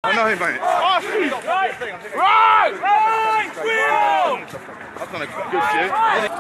I know him, mate. Right! I've done a good shoot.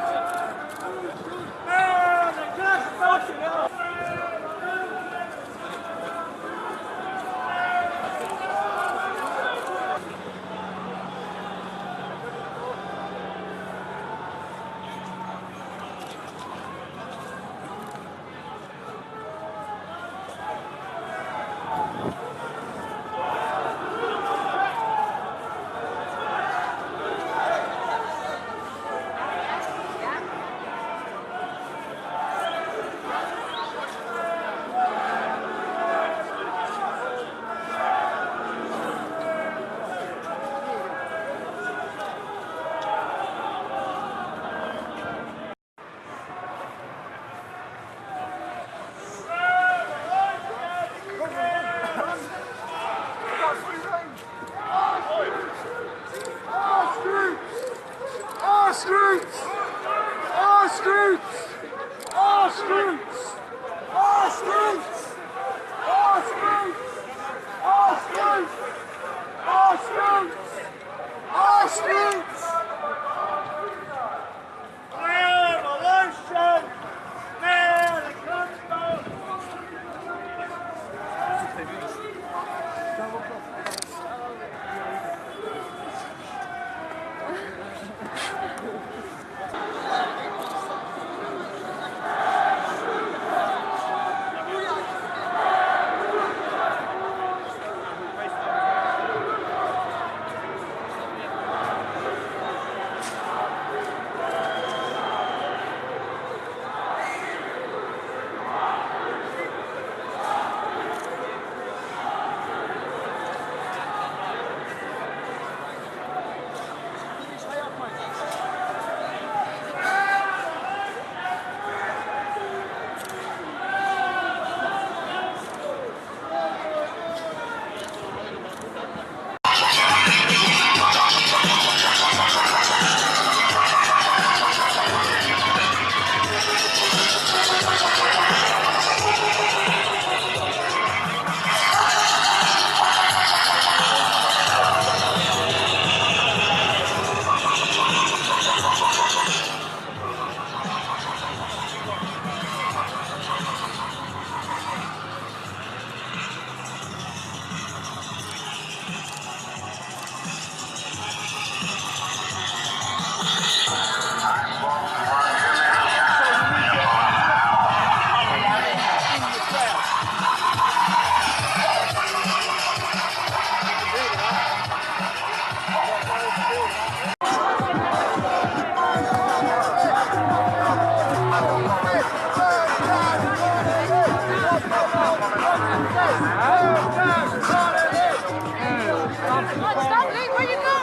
Stop, Lee, where you go?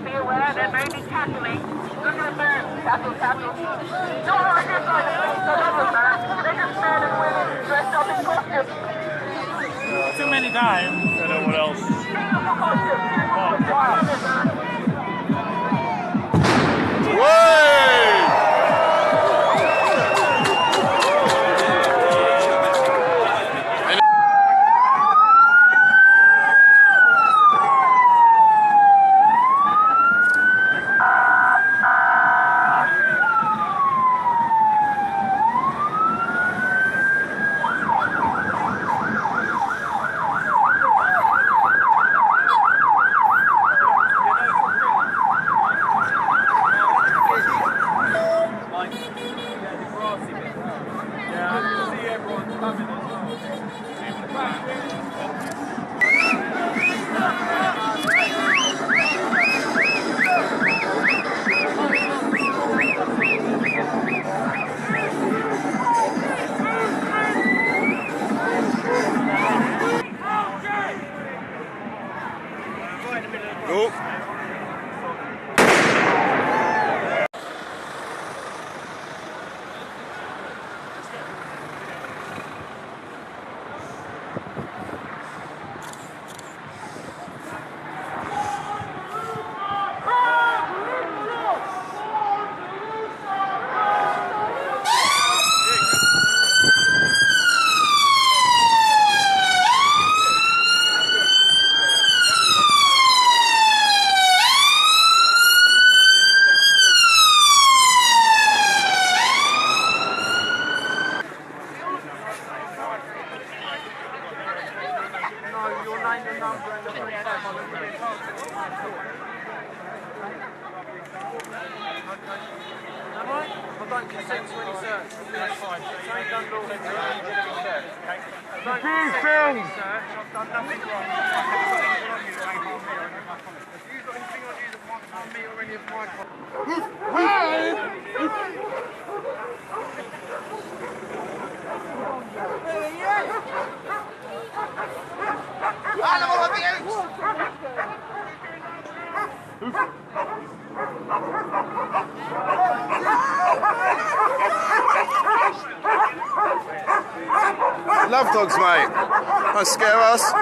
Be aware there may be tackling. Look at the man. Tackle. No, I guess man. They just stand and women dressed up in costumes. Too many times. I don't know what else. Beautiful costumes. I don't consent to any search. That's fine. It's ain't done law. It's only going to be searched, okay? I don't consent to any search. I've done nothing wrong. If you've got anything on you that might harm me or any of my Love dogs, mate. Don't scare us.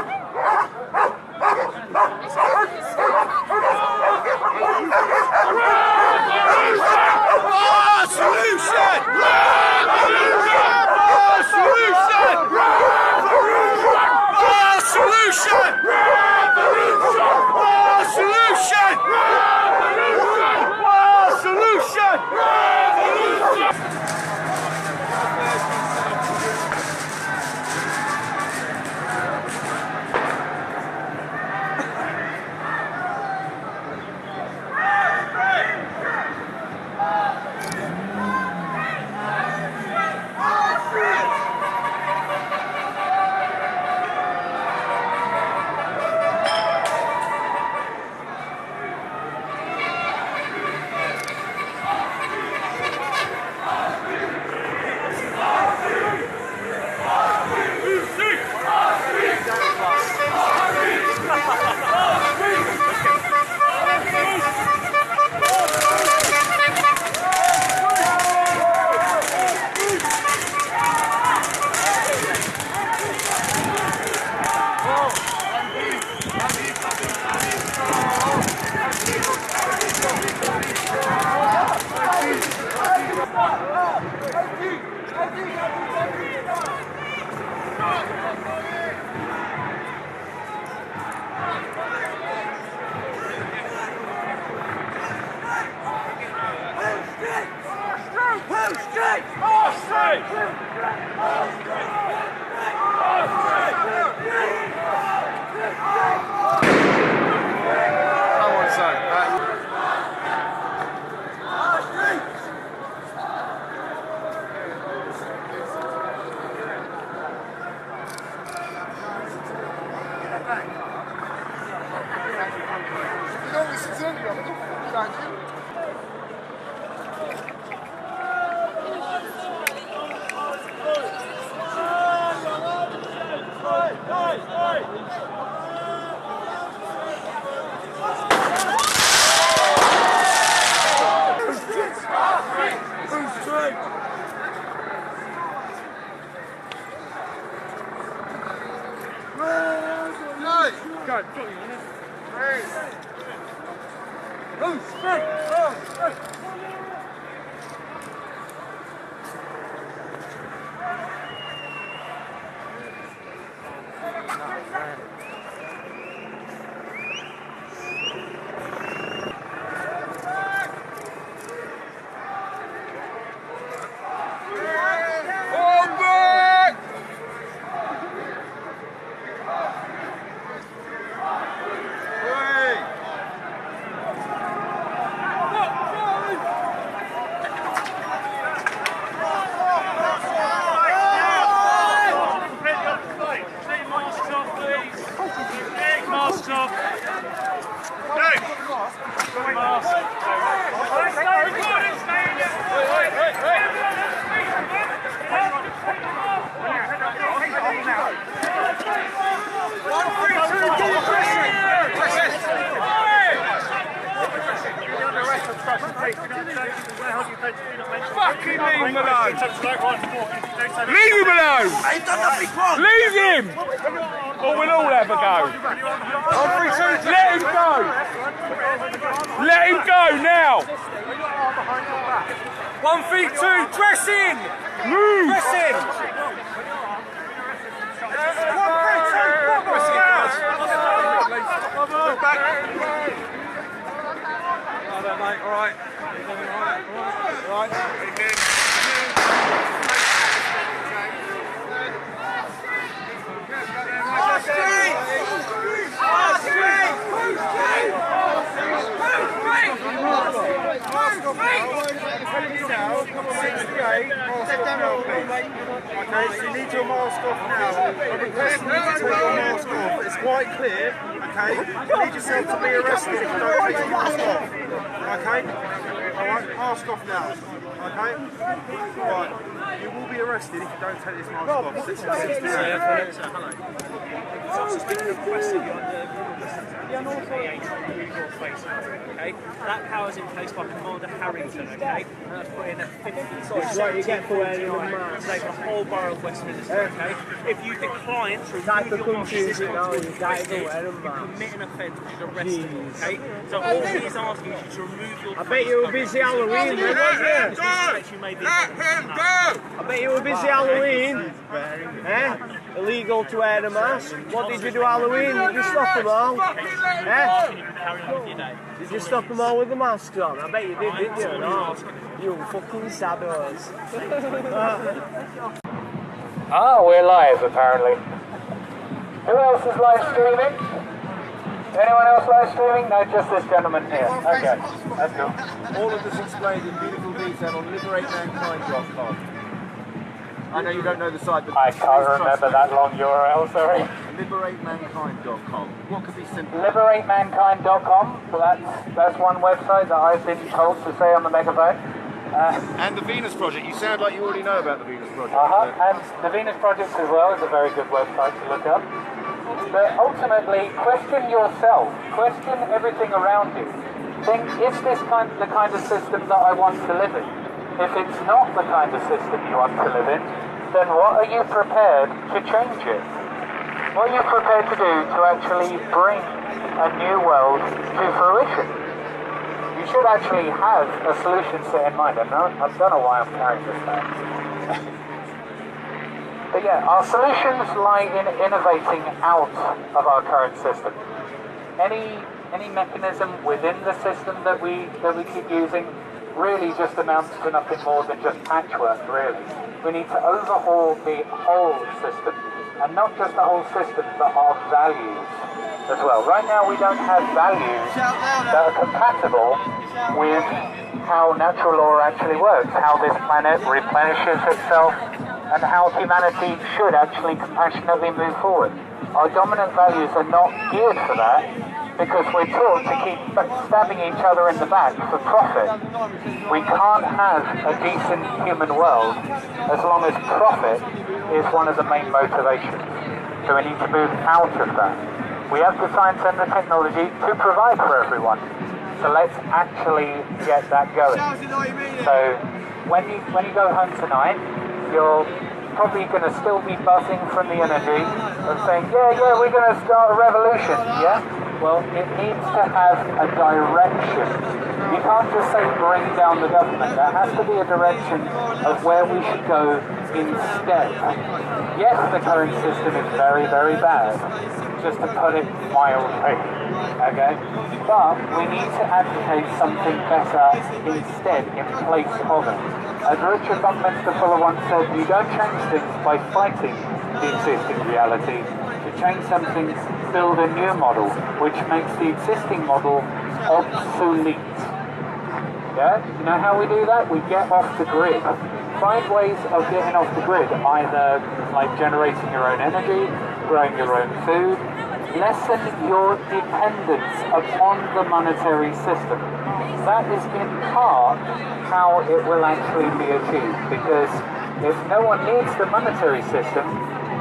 Fucking leave him alone! Leave him alone! He's done nothing wrong! Leave him! Or we'll all have a go. Let him go! Let him go now! 1 feet 2, dress in! Move! Dress in! 1 feet 2, mate, alright. Alright. Okay, so you need your mask off now. I'm requesting you to take your mask off. It's quite clear, okay? You need yourself to be arrested if you don't take your mask off. Okay? Alright, mask off now. Okay? Right. You will be arrested if you don't take this mask off. Okay, that power is in place by Commander Harrington. Okay, and that's put in at 50. Sorry, you get for wearing a mask. Save the whole borough of Westminster. Okay, if you decline to remove your mask, you commit an offence which is arrested. Okay, so all he's asking is you to remove your. I bet you were busy Halloween, then, wasn't you? Let him go! I bet you were busy Halloween. Eh? Illegal to wear a mask. What did you do Halloween? Did you stop them all? Eh? Did you stop them all with the masks on? I bet you did, didn't you? No. You fucking sabos. We're live apparently. Who else is live streaming? Anyone else live streaming? No, just this gentleman here. Okay, that's cool. All of this explained in beautiful detail on liberatemankind.com. I know you don't know the site, but I can't remember that long URL, sorry. liberatemankind.com. What could be simple? Liberatemankind.com, so that's one website that I've been told to say on the megaphone. And the Venus Project. You sound like you already know about the Venus Project. And the Venus Project as well is a very good website to look up. But ultimately, question yourself. Question everything around you. Think, is this the kind of system that I want to live in? If it's not the kind of system you want to live in, then what are you prepared to change it? What are you prepared to do to actually bring a new world to fruition? You should actually have a solution set in mind. I don't know why I'm carrying this back. But yeah, our solutions lie in innovating out of our current system. Any mechanism within the system that we keep using really just amounts to nothing more than just patchwork, really. We need to overhaul the whole system, and not just the whole system, but our values as well. Right now we don't have values that are compatible with how natural law actually works, how this planet replenishes itself, and how humanity should actually compassionately move forward. Our dominant values are not geared for that, because we're taught to keep stabbing each other in the back for profit. We can't have a decent human world as long as profit is one of the main motivations. So we need to move out of that. We have the science and the technology to provide for everyone. So let's actually get that going. So when you go home tonight, you're probably going to still be buzzing from the energy of saying, yeah, we're going to start a revolution, yeah? Well, it needs to have a direction. You can't just say bring down the government. There has to be a direction of where we should go instead. Yes, the current system is very, very bad, just to put it mildly, okay? But we need to advocate something better instead, in place of it. As Richard Buckminster Fuller once said, you don't change things by fighting the existing reality. To change something, build a new model, which makes the existing model obsolete. Yeah? You know how we do that? We get off the grid. Find ways of getting off the grid, either like generating your own energy, growing your own food. Lessen your dependence upon the monetary system. That is in part how it will actually be achieved, because if no one needs the monetary system,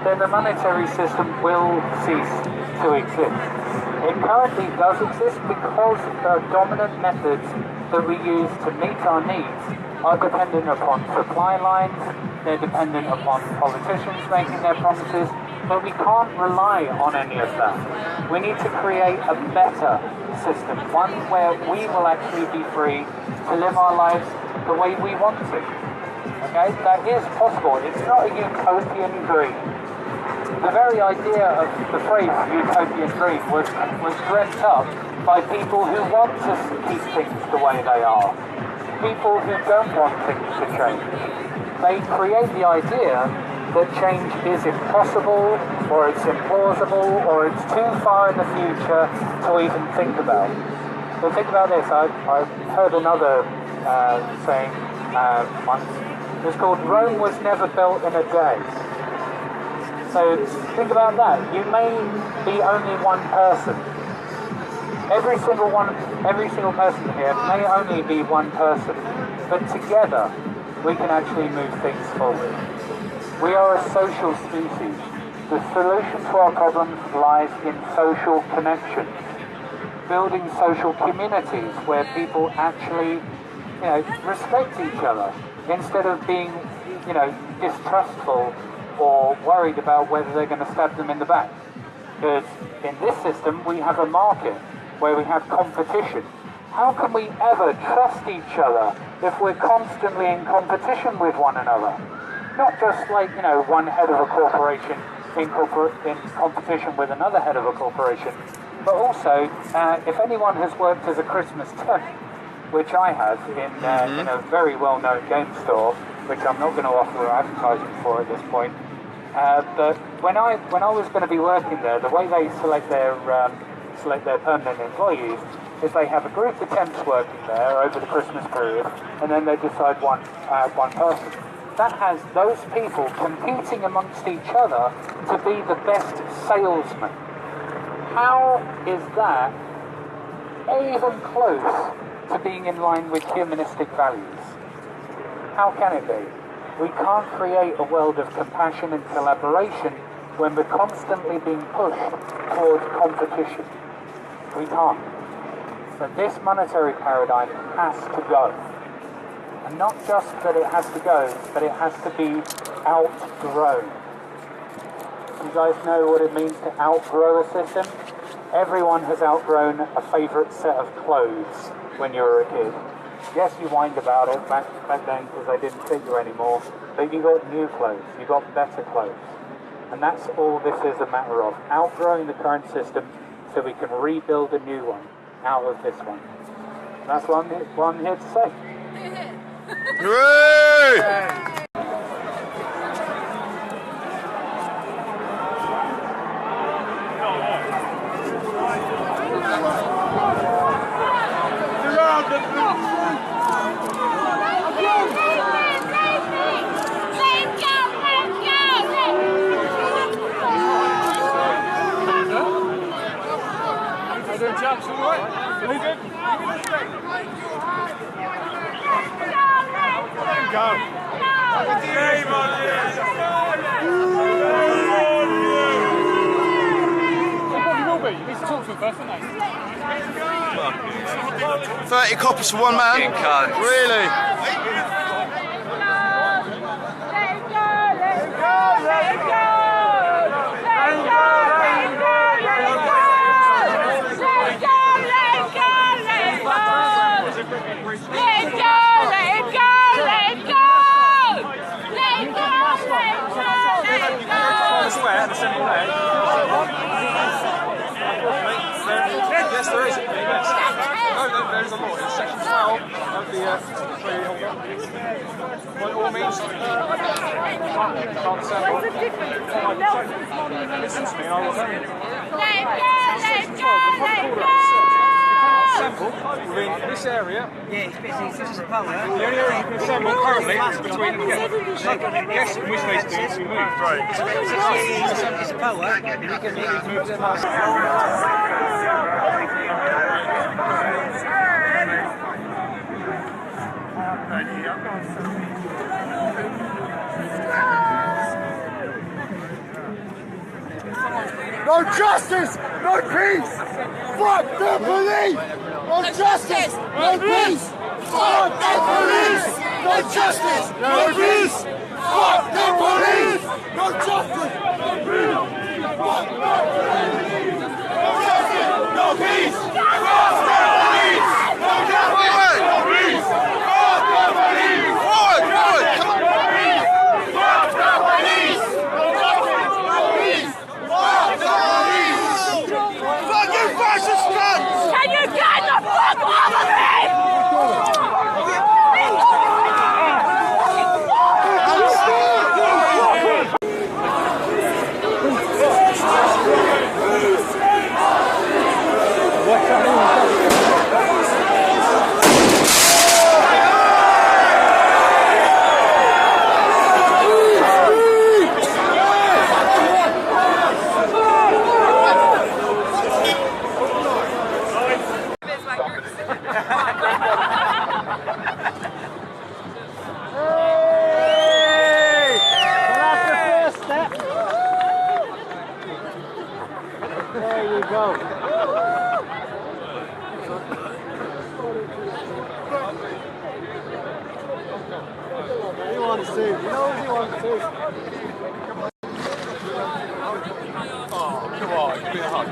then the monetary system will cease to exist. It currently does exist because the dominant methods that we use to meet our needs are dependent upon supply lines, they're dependent upon politicians making their promises, but we can't rely on any of that. We need to create a better system, one where we will actually be free to live our lives the way we want to. Okay, that is possible. It's not a utopian dream. The very idea of the phrase utopian dream was dreamt up by people who want to keep things the way they are. People who don't want things to change. They create the idea that change is impossible, or it's implausible, or it's too far in the future to even think about. So think about this. I've heard another saying once. It's called Rome Was Never Built in a Day. So think about that. You may be only one person. Every single person here may only be one person. But together, we can actually move things forward. We are a social species. The solution to our problems lies in social connections. Building social communities where people actually, respect each other instead of being, distrustful or worried about whether they're going to stab them in the back. Because in this system, we have a market where we have competition. How can we ever trust each other if we're constantly in competition with one another? Not just like, one head of a corporation in competition with another head of a corporation, but also, if anyone has worked as a Christmas temp, which I have in a very well-known game store, which I'm not going to offer advertising for at this point, but when I was going to be working there, the way they select their permanent employees is they have a group of temps working there over the Christmas period, and then they decide one person. That has those people competing amongst each other to be the best salesman. How is that even close to being in line with humanistic values? How can it be? We can't create a world of compassion and collaboration when we're constantly being pushed towards competition. We can't. So this monetary paradigm has to go. And not just that it has to go, but it has to be outgrown. You guys know what it means to outgrow a system? Everyone has outgrown a favourite set of clothes when you were a kid. Yes, you whined about it back then because they didn't fit you anymore, but you got new clothes, you got better clothes. And that's all this is a matter of, outgrowing the current system so we can rebuild a new one out of this one. That's what I'm here to say. Hooray! £30 coppers for one man? Really? Yes, there is. Yes. No, there is a law. It's section 12 of the by all means. What's the difference? Listen to me, and I will tell you. Let go! Assemble within this area. Yeah, it's busy. This is a power. The only area you can assemble currently is between them. Yes, in which case it's moved. Right. It's a power. We can move them. No justice, no peace! Fuck the police! No justice, no peace! Fuck the police! No justice, no peace! Fuck the police! No justice, no peace! Fuck the police! No justice, no peace! Fuck the police! No justice, no peace! Fuck the police! Forward, forward! Come on! Fuck the police! No justice, no peace! Fuck the police! Fucking fascist cunts! Can you get the fuck off of me? What's that? as he wants to. Oh, come on, give me a hug.